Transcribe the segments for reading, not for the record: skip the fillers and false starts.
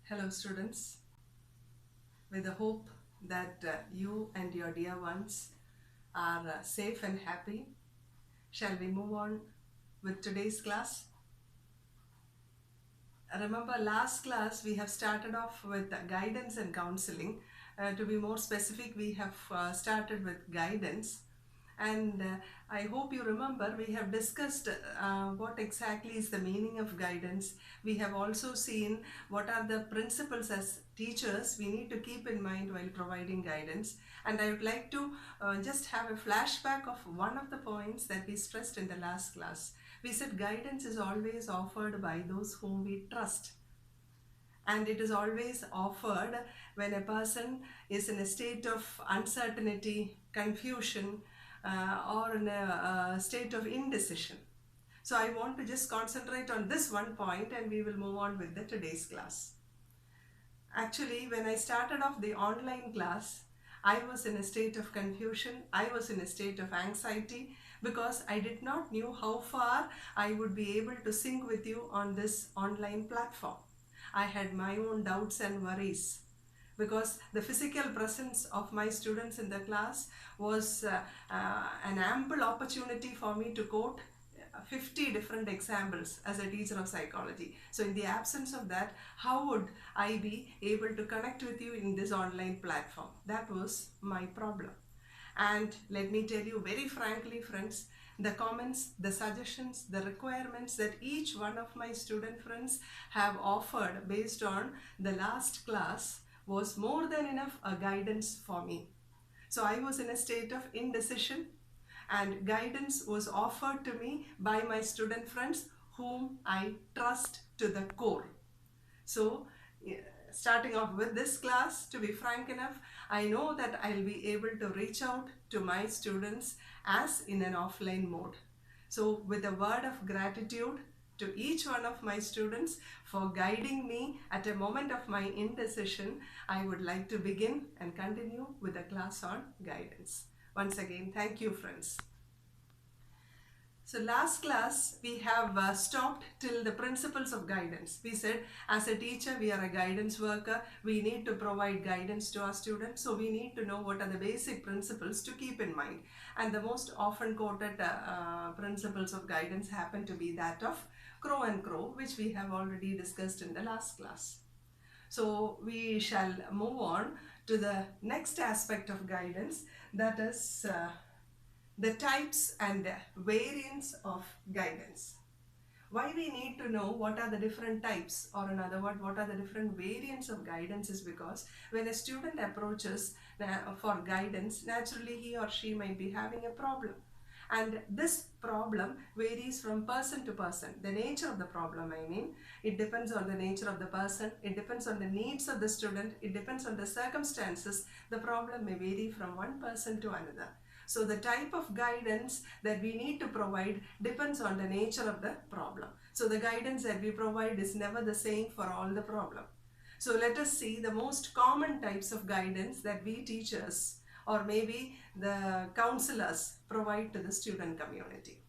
Hello students, with the hope that you and your dear ones are safe and happy, shall we move on with today's class? Remember last class we have started off with guidance and counseling. To be more specific, we have started with guidance. And I hope you remember we have discussed what exactly is the meaning of guidance. We have also seen what are the principles as teachers we need to keep in mind while providing guidance. And I would like to just have a flashback of one of the points that we stressed in the last class. We said guidance is always offered by those whom we trust, and it is always offered when a person is in a state of uncertainty, confusion, or in a state of indecision. So I want to just concentrate on this one point and we will move on with the today's class. Actually, when I started off the online class, I was in a state of confusion, I was in a state of anxiety because I did not know how far I would be able to sync with you on this online platform. I had my own doubts and worries because the physical presence of my students in the class was an ample opportunity for me to quote 50 different examples as a teacher of psychology. So in the absence of that, how would I be able to connect with you in this online platform? That was my problem. And let me tell you very frankly, friends, the comments, the suggestions, the requirements that each one of my student friends have offered based on the last class was more than enough a guidance for me. So I was in a state of indecision, and guidance was offered to me by my student friends whom I trust to the core. So starting off with this class, to be frank enough, I know that I'll be able to reach out to my students as in an offline mode. So with a word of gratitude to each one of my students for guiding me at a moment of my indecision, I would like to begin and continue with the class on guidance. Once again, thank you, friends. So last class we have stopped till the principles of guidance. We said as a teacher we are a guidance worker. We need to provide guidance to our students. So we need to know what are the basic principles to keep in mind. And the most often quoted principles of guidance happen to be that of crow and crow, which we have already discussed in the last class. So we shall move on to the next aspect of guidance, that is the types and variants of guidance. Why we need to know what are the different types, or in other words, what are the different variants of guidance, is because when a student approaches for guidance, naturally he or she might be having a problem. And this problem varies from person to person. The nature of the problem, I mean, it depends on the nature of the person, it depends on the needs of the student, it depends on the circumstances. The problem may vary from one person to another. So the type of guidance that we need to provide depends on the nature of the problem. So the guidance that we provide is never the same for all the problem. So let us see the most common types of guidance that we teachers or maybe the counselors provide to the student community.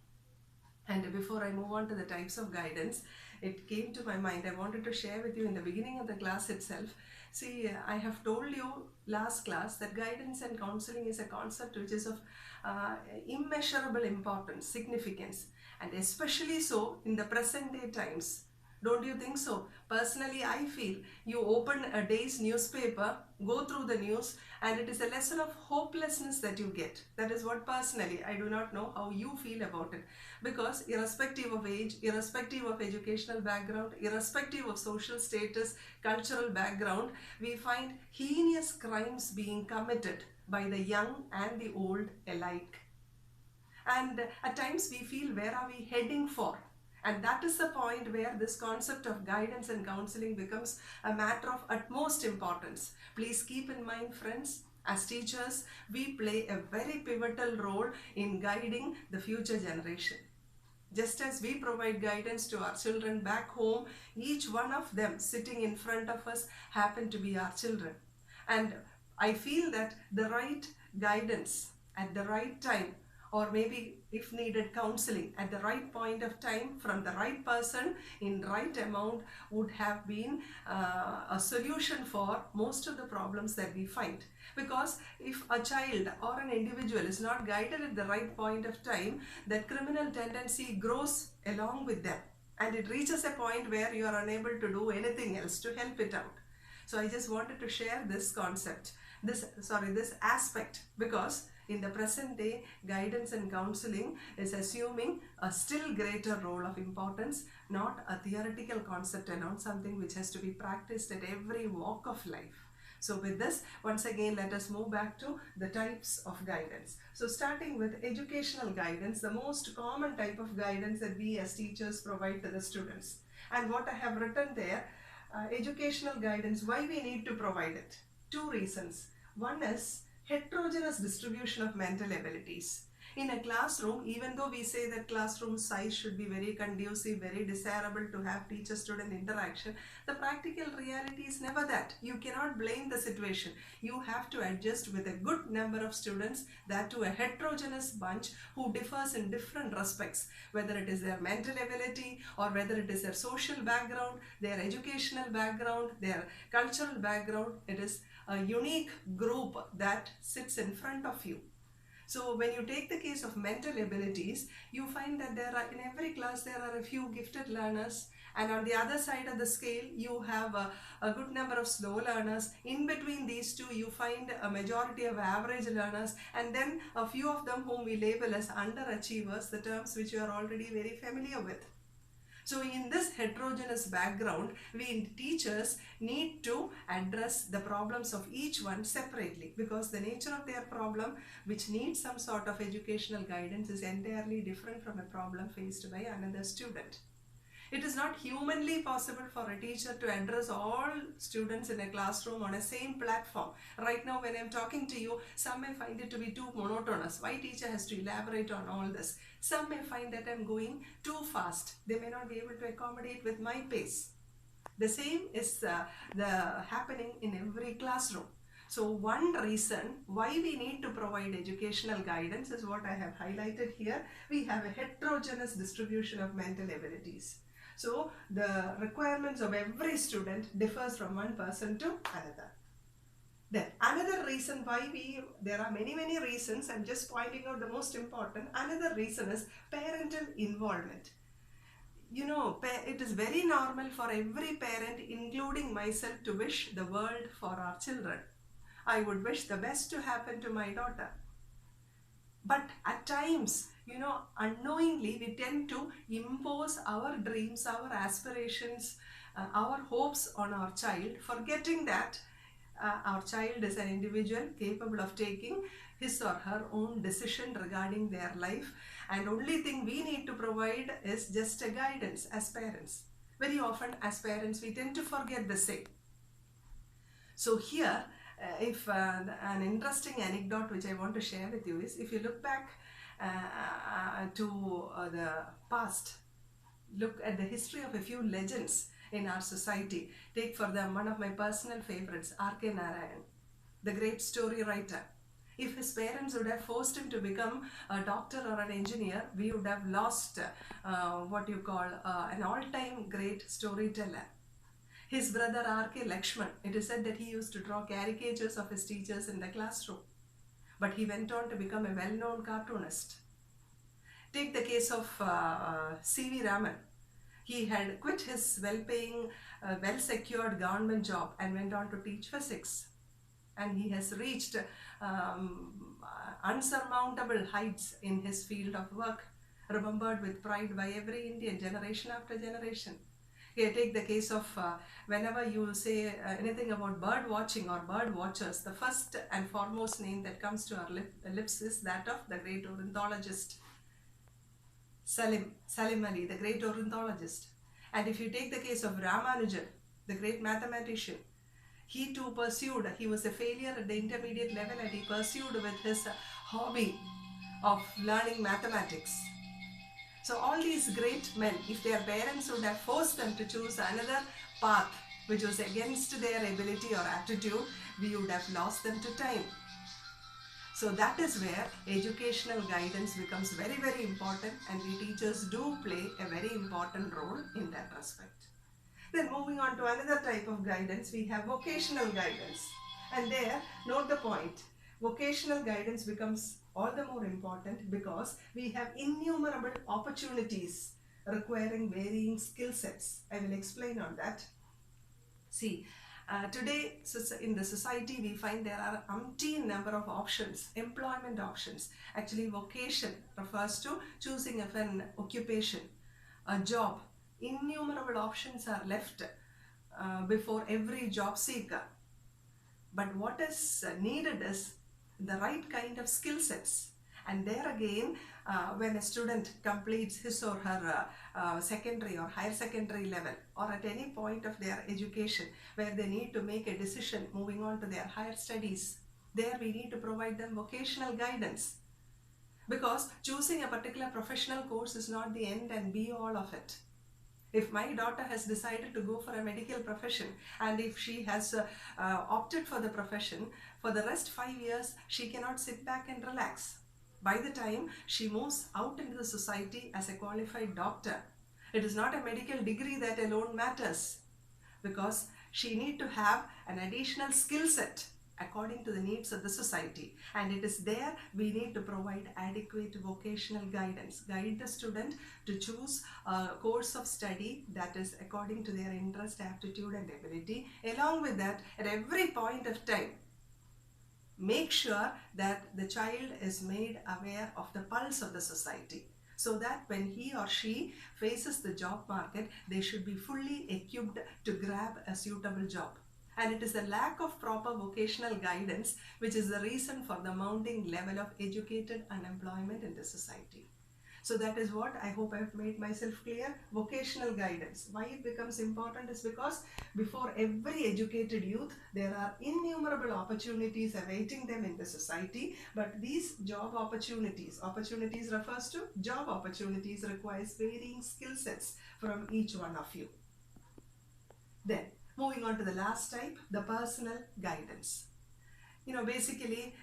And before I move on to the types of guidance, it came to my mind, I wanted to share with you in the beginning of the class itself. See, I have told you last class that guidance and counseling is a concept which is of immeasurable importance, significance, and especially so in the present day times. Don't you think so? Personally, I feel you open a day's newspaper, go through the news, and it is a lesson of hopelessness that you get. That is what personally, I do not know how you feel about it. Because irrespective of age, irrespective of educational background, irrespective of social status, cultural background, we find heinous crimes being committed by the young and the old alike. And at times we feel, where are we heading for? And that is the point where this concept of guidance and counseling becomes a matter of utmost importance. Please keep in mind, friends, as teachers, we play a very pivotal role in guiding the future generation. Just as we provide guidance to our children back home, each one of them sitting in front of us happen to be our children. And I feel that the right guidance at the right time or maybe if needed counseling at the right point of time from the right person in right amount would have been a solution for most of the problems that we find. Because if a child or an individual is not guided at the right point of time, that criminal tendency grows along with them, and it reaches a point where you are unable to do anything else to help it out. So I just wanted to share this concept, this aspect, because in the present day, guidance and counseling is assuming a still greater role of importance, not a theoretical concept alone, something which has to be practiced at every walk of life. So with this, once again, let us move back to the types of guidance. So starting with educational guidance, the most common type of guidance that we as teachers provide to the students. And what I have written there, educational guidance, why we need to provide it. Two reasons. One is heterogeneous distribution of mental abilities. In a classroom, even though we say that classroom size should be very conducive, very desirable to have teacher-student interaction, the practical reality is never that. You cannot blame the situation. You have to adjust with a good number of students, that to a heterogeneous bunch who differs in different respects, whether it is their mental ability or whether it is their social background, their educational background, their cultural background. It is a unique group that sits in front of you. So when you take the case of mental abilities, you find that there are, in every class there are a few gifted learners, and on the other side of the scale you have a good number of slow learners. In between these two you find a majority of average learners, and then a few of them whom we label as underachievers, the terms which you are already very familiar with. So in this heterogeneous background, we teachers need to address the problems of each one separately, because the nature of their problem, which needs some sort of educational guidance, is entirely different from a problem faced by another student. It is not humanly possible for a teacher to address all students in a classroom on a same platform. Right now when I am talking to you, some may find it to be too monotonous. Why teacher has to elaborate on all this? Some may find that I am going too fast. They may not be able to accommodate with my pace. The same is happening in every classroom. So one reason why we need to provide educational guidance is what I have highlighted here. We have a heterogeneous distribution of mental abilities. So the requirements of every student differs from one person to another. Then another reason why there are many reasons, I'm just pointing out the most important. Another reason is parental involvement. You know, it is very normal for every parent, including myself, to wish the world for our children. I would wish the best to happen to my daughter. But at times, you know, unknowingly we tend to impose our dreams, our aspirations, our hopes on our child, forgetting that our child is an individual capable of taking his or her own decision regarding their life, and only thing we need to provide is just a guidance as parents. Very often as parents we tend to forget the same. So here, if an interesting anecdote which I want to share with you is, if you look back to the past, look at the history of a few legends in our society. Take for them one of my personal favorites, R.K. Narayan, the great story writer. If his parents would have forced him to become a doctor or an engineer, we would have lost what you call an all-time great storyteller. His brother R.K. Lakshman, it is said that he used to draw caricatures of his teachers in the classroom, but he went on to become a well-known cartoonist. Take the case of C.V. Raman. He had quit his well-paying, well-secured government job and went on to teach physics. And he has reached unsurmountable heights in his field of work, remembered with pride by every Indian, generation after generation. Here, take the case of whenever you say anything about bird watching or bird watchers, the first and foremost name that comes to our lips is that of the great ornithologist Salim Ali, the great ornithologist. And if you take the case of Ramanujan, the great mathematician, he too pursued, he was a failure at the intermediate level, and he pursued with his hobby of learning mathematics. So all these great men, if their parents would have forced them to choose another path which was against their ability or aptitude, we would have lost them to time. So that is where educational guidance becomes very, very important, and we teachers do play a very important role in that respect. Then moving on to another type of guidance, we have vocational guidance. And there, note the point, vocational guidance becomes all the more important because we have innumerable opportunities requiring varying skill sets. I will explain on that. See, today in the society we find there are umpteen number of options, employment options. Actually, vocation refers to choosing of an occupation, a job. Innumerable options are left before every job seeker. But what is needed is the right kind of skill sets. And there again, when a student completes his or her secondary or higher secondary level, or at any point of their education where they need to make a decision moving on to their higher studies, there we need to provide them vocational guidance. Because choosing a particular professional course is not the end and be all of it. If my daughter has decided to go for a medical profession, and if she has opted for the profession, for the rest 5 years she cannot sit back and relax. By the time she moves out into the society as a qualified doctor, it is not a medical degree that alone matters, because she need to have an additional skill set according to the needs of the society, and it is there we need to provide adequate vocational guidance, guide the student to choose a course of study that is according to their interest, aptitude and ability. Along with that, at every point of time, make sure that the child is made aware of the pulse of the society, so that when he or she faces the job market, they should be fully equipped to grab a suitable job. And it is the lack of proper vocational guidance which is the reason for the mounting level of educated unemployment in the society. So that is what I hope I have made myself clear. Vocational guidance. Why it becomes important is because before every educated youth, there are innumerable opportunities awaiting them in the society. But these job opportunities refers to job opportunities, requires varying skill sets from each one of you. Then, moving on to the last type, the personal guidance. Basically,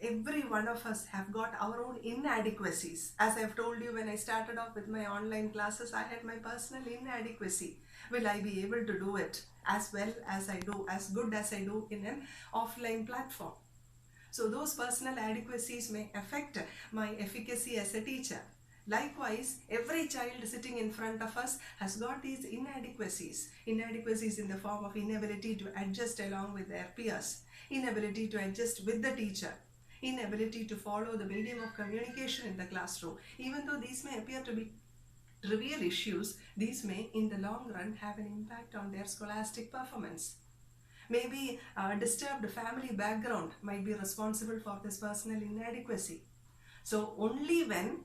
every one of us have got our own inadequacies. As I've told you, when I started off with my online classes, I had my personal inadequacy. Will I be able to do it as well as I do, as good as I do in an offline platform? So those personal adequacies may affect my efficacy as a teacher. Likewise, every child sitting in front of us has got these inadequacies. Inadequacies in the form of inability to adjust along with their peers, inability to adjust with the teacher, inability to follow the medium of communication in the classroom. Even though these may appear to be trivial issues, these may in the long run have an impact on their scholastic performance. Maybe a disturbed family background might be responsible for this personal inadequacy. So only when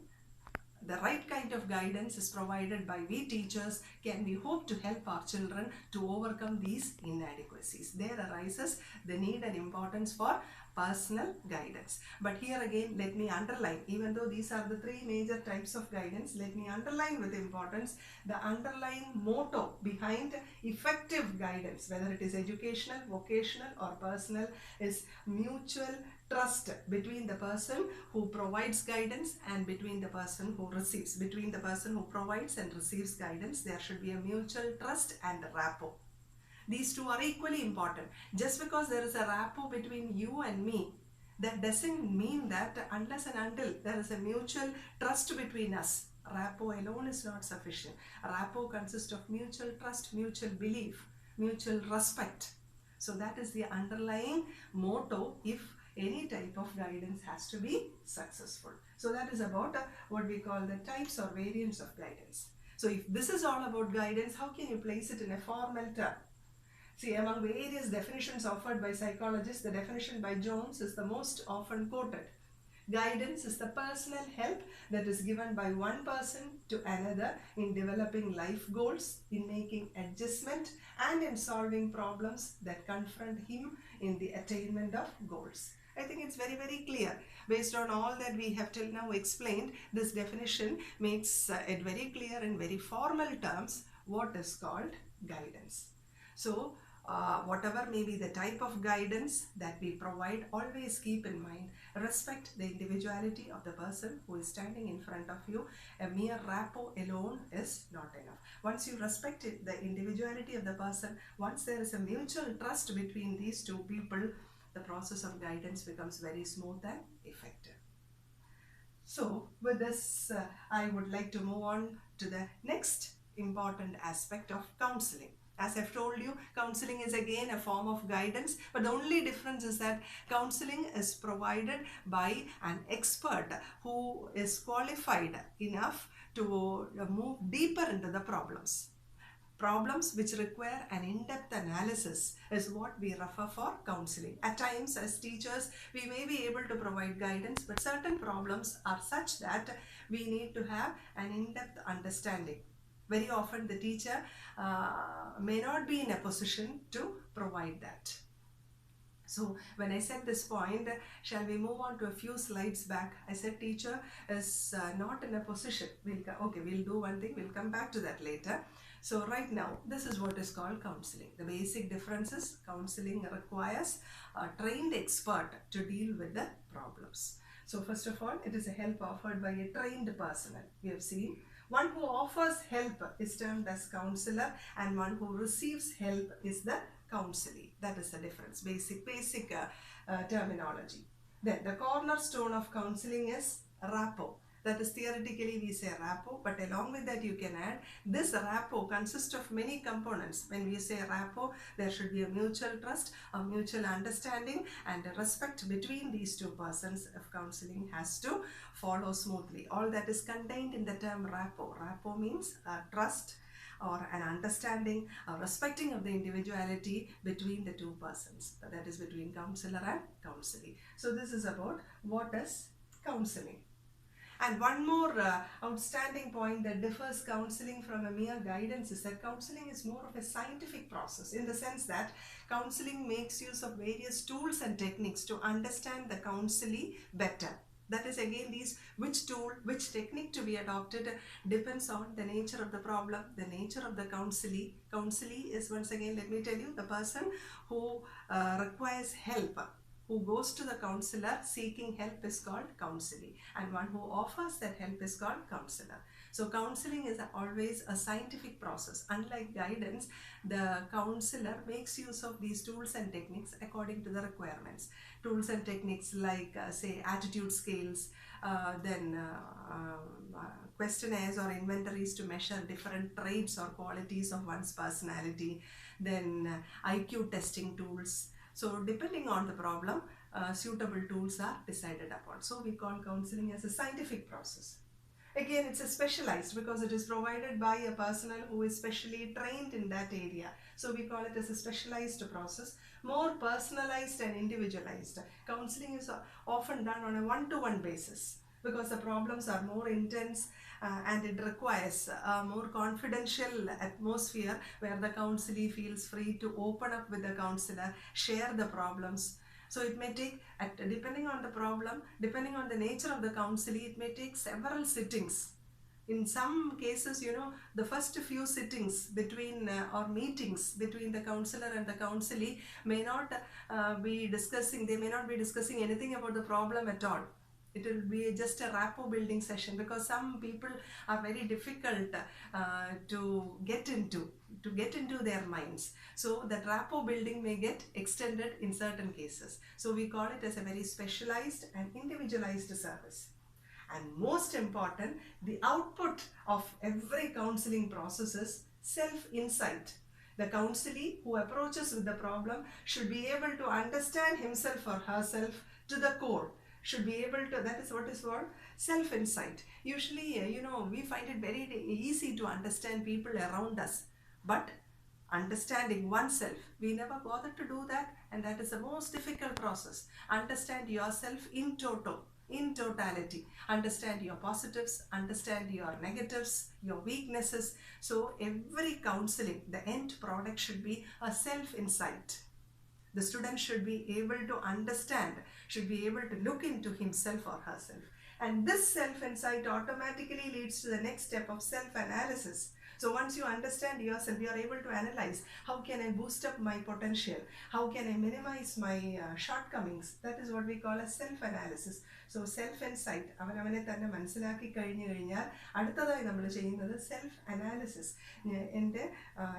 the right kind of guidance is provided by we teachers can we hope to help our children to overcome these inadequacies. There arises the need and importance for personal guidance. But here again, let me underline, even though these are the three major types of guidance, let me underline with importance the underlying motto behind effective guidance, whether it is educational, vocational or personal, is mutual trust between the person who provides guidance and between the person who receives. Between the person who provides and receives guidance, there should be a mutual trust and rapport. These two are equally important. Just because there is a rapport between you and me, that doesn't mean that unless and until there is a mutual trust between us, rapport alone is not sufficient. Rapport consists of mutual trust, mutual belief, mutual respect. So that is the underlying motto if any type of guidance has to be successful. So that is about what we call the types or variants of guidance. So if this is all about guidance, how can you place it in a formal term? See, among various definitions offered by psychologists, the definition by Jones is the most often quoted. Guidance is the personal help that is given by one person to another in developing life goals, in making adjustment and in solving problems that confront him in the attainment of goals. I think it's very, very clear. Based on all that we have till now explained, this definition makes it very clear in very formal terms what is called guidance. So, whatever may be the type of guidance that we provide, always keep in mind, respect the individuality of the person who is standing in front of you. A mere rapport alone is not enough. Once you respect it, the individuality of the person, once there is a mutual trust between these two people, the process of guidance becomes very smooth and effective. So with this, I would like to move on to the next important aspect of counseling. As I've told you, counseling is again a form of guidance, but the only difference is that counseling is provided by an expert who is qualified enough to move deeper into the problems. Problems which require an in-depth analysis is what we refer for counseling. At times, as teachers, we may be able to provide guidance, but certain problems are such that we need to have an in-depth understanding. Very often, the teacher may not be in a position to provide that. So when I said this point, shall we move on to a few slides back? I said teacher is not in a position. We'll do one thing. We'll come back to that later. So right now, this is what is called counseling. The basic difference is counseling requires a trained expert to deal with the problems. So first of all, it is a help offered by a trained personnel. We have seen one who offers help is termed as counselor, and one who receives help is the counselee. That is the difference, basic terminology. Then the cornerstone of counseling is rapport. That is, theoretically we say rapport, but along with that you can add, this rapport consists of many components. When we say rapport, there should be a mutual trust, a mutual understanding, and a respect between these two persons if counseling has to follow smoothly. All that is contained in the term rapport. Rapport means trust or an understanding, a respecting of the individuality between the two persons. That is between counselor and counselee. So this is about what is counseling. And one more outstanding point that differs counseling from a mere guidance is that counseling is more of a scientific process, in the sense that counseling makes use of various tools and techniques to understand the counselee better. That is, again, which tool, which technique to be adopted depends on the nature of the problem, the nature of the counselee. Counselee is, once again, let me tell you, the person who requires help, who goes to the counselor seeking help is called counselee, and one who offers that help is called counselor. So counseling is always a scientific process. Unlike guidance, the counselor makes use of these tools and techniques according to the requirements. Tools and techniques like say attitude scales, then questionnaires or inventories to measure different traits or qualities of one's personality, then IQ testing tools. So depending on the problem, suitable tools are decided upon. So we call counseling as a scientific process. Again, it's a specialized because it is provided by a personnel who is specially trained in that area. So we call it as a specialized process, more personalized and individualized. Counseling is often done on a one-to-one basis because the problems are more intense and it requires a more confidential atmosphere where the counselee feels free to open up with the counselor, share the problems. So it may take, depending on the problem, depending on the nature of the counselee, it may take several sittings. In some cases, the first few sittings between or meetings between the counselor and the counselee may not be discussing anything about the problem at all. It will be just a rapport building session because some people are very difficult to get into their minds. So that rapport building may get extended in certain cases. So we call it as a very specialized and individualized service. And most important, the output of every counseling process is self-insight. The counselee who approaches with the problem should be able to understand himself or herself to the core. Should be able to, that is what is called self-insight. Usually, we find it very easy to understand people around us. But understanding oneself, we never bother to do that, and that is the most difficult process. Understand yourself in totality. Understand your positives, understand your negatives, your weaknesses. So every counseling, the end product should be a self-insight. The student should be able to understand, should be able to look into himself or herself. And this self-insight automatically leads to the next step of self-analysis. So once you understand yourself, you are able to analyze, how can I boost up my potential? How can I minimize my shortcomings? That is what we call as self-analysis. So self-insight, അവനവനെ തന്നെ മനസ്സിലാക്കി കഴിഞ്ഞു കഴിഞ്ഞാൽ അടുത്തതായി നമ്മൾ ചെയ്യുന്നത് self-analysis. എൻ്റെ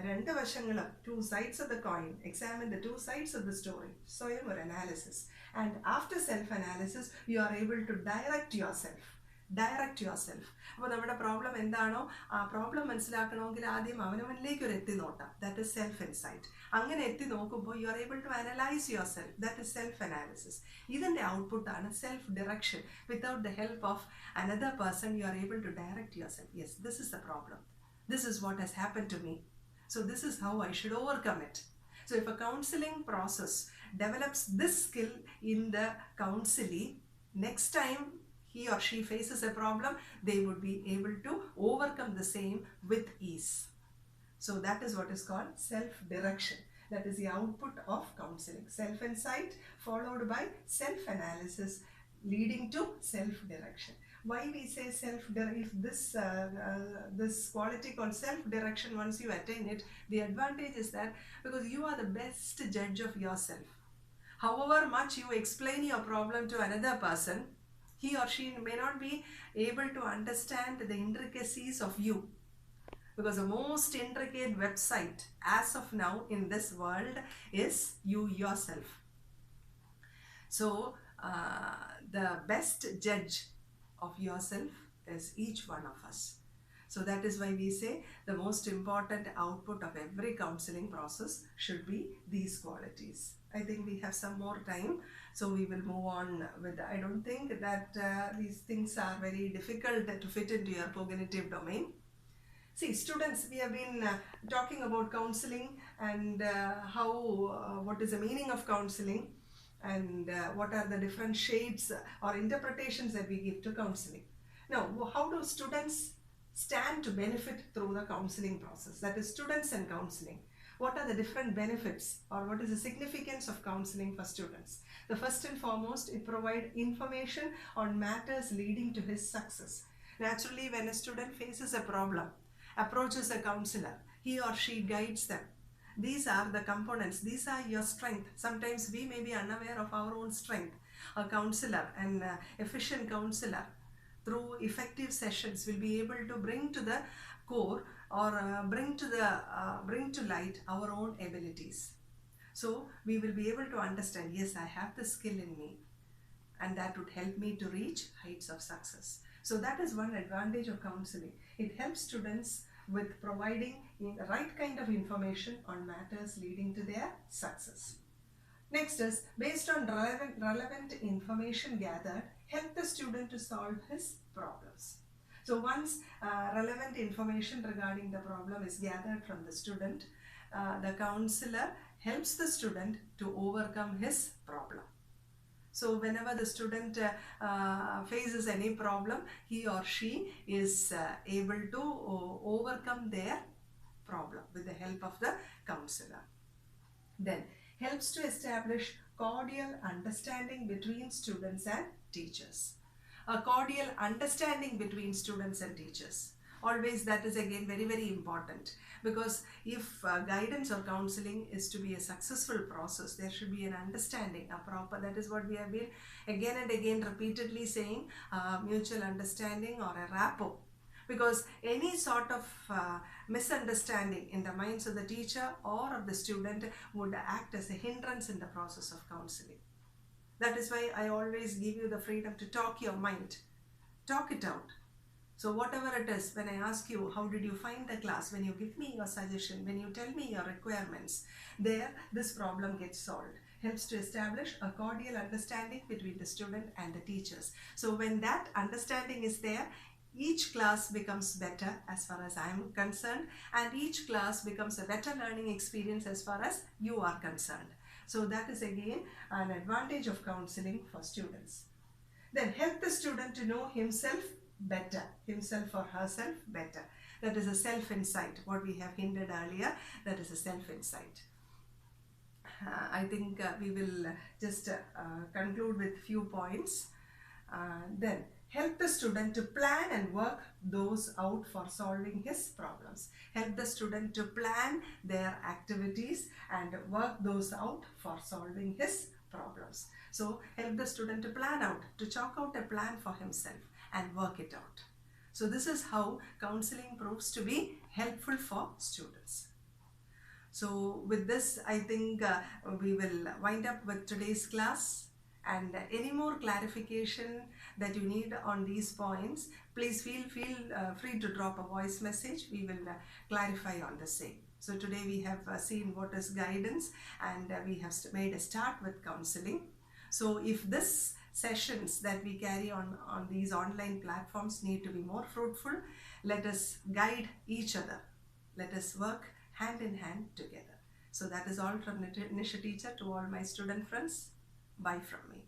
രണ്ട് വശങ്ങളും, two sides of the coin, examine the two sides of the story. സ്വയം ഒരു analysis. And after self-analysis, you are able to direct yourself. അപ്പോൾ നമ്മുടെ പ്രോബ്ലം എന്താണോ ആ പ്രോബ്ലം മനസ്സിലാക്കണമെങ്കിൽ ആദ്യം അവനവനിലേക്ക് ഒരു എത്തി നോട്ടാം. That is self insight. അങ്ങനെ എത്തി നോക്കുമ്പോൾ you are able to analyse yourself. That is self analysis. ഇതിൻ്റെ ഔട്ട്പുട്ടാണ് self direction. Without the help of another person you are able to direct yourself. Yes, this is the problem. This is what has happened to me. So this is how I should overcome it. So if a counseling process develops this skill in the counselee, next time he or she faces a problem, they would be able to overcome the same with ease. So that is what is called self-direction. That is the output of counseling. Self-insight followed by self-analysis leading to self-direction. Why we say self-direction? This quality called self-direction, once you attain it, the advantage is that because you are the best judge of yourself. However much you explain your problem to another person, he or she may not be able to understand the intricacies of you. Because the most intricate website as of now in this world is you yourself. So the best judge of yourself is each one of us. So that is why we say the most important output of every counseling process should be these qualities. I think we have some more time, so we will move on with. I don't think that these things are very difficult to fit into your cognitive domain. See, students, we have been talking about counseling and how what is the meaning of counseling, and what are the different shades or interpretations that we give to counseling. Now, how do students stand to benefit through the counseling process? That is, students and counseling. What are the different benefits, or what is the significance of counseling for students? The first and foremost, it provides information on matters leading to his success. Naturally, when a student faces a problem, approaches a counselor, he or she guides them. These are the components. These are your strength. Sometimes we may be unaware of our own strength. A counselor, an efficient counselor, through effective sessions, will be able to bring to the core or bring to light our own abilities. So we will be able to understand, yes, I have the skill in me, and that would help me to reach heights of success. So that is one advantage of counseling. It helps students with providing the right kind of information on matters leading to their success. Next is, based on relevant information gathered, help the student to solve his problems. So once relevant information regarding the problem is gathered from the student, the counselor helps the student to overcome his problem. So whenever the student faces any problem, he or she is able to overcome their problem with the help of the counselor. Then helps to establish cordial understanding between students and teachers. A cordial understanding between students and teachers. Always, that is again very, very important, because if guidance or counseling is to be a successful process, there should be an understanding, a proper, that is what we have been again and again repeatedly saying, mutual understanding or a rapport. Because any sort of misunderstanding in the minds of the teacher or of the student would act as a hindrance in the process of counseling. That is why I always give you the freedom to talk your mind. Talk it out. So whatever it is, when I ask you, how did you find the class? When you give me your suggestion, when you tell me your requirements, there this problem gets solved. Helps to establish a cordial understanding between the student and the teachers. So when that understanding is there, each class becomes better as far as I am concerned, and each class becomes a better learning experience as far as you are concerned. So that is again an advantage of counseling for students. Then help the student to know himself better, himself or herself better. That is a self-insight. What we have hinted earlier, that is a self-insight. I think we will just conclude with few points. Then Help the student to plan and work those out for solving his problems. Help the student to plan their activities and work those out for solving his problems. So help the student to plan out, to chalk out a plan for himself and work it out. So this is how counseling proves to be helpful for students. So with this, I think we will wind up with today's class. And any more clarification that you need on these points, please feel free to drop a voice message. We will clarify on the same. So today we have seen what is guidance, and we have made a start with counseling. So if this sessions that we carry on these online platforms need to be more fruitful, let us guide each other. Let us work hand in hand together. So that is all from Nisha Teacher to all my student friends. Bye from me.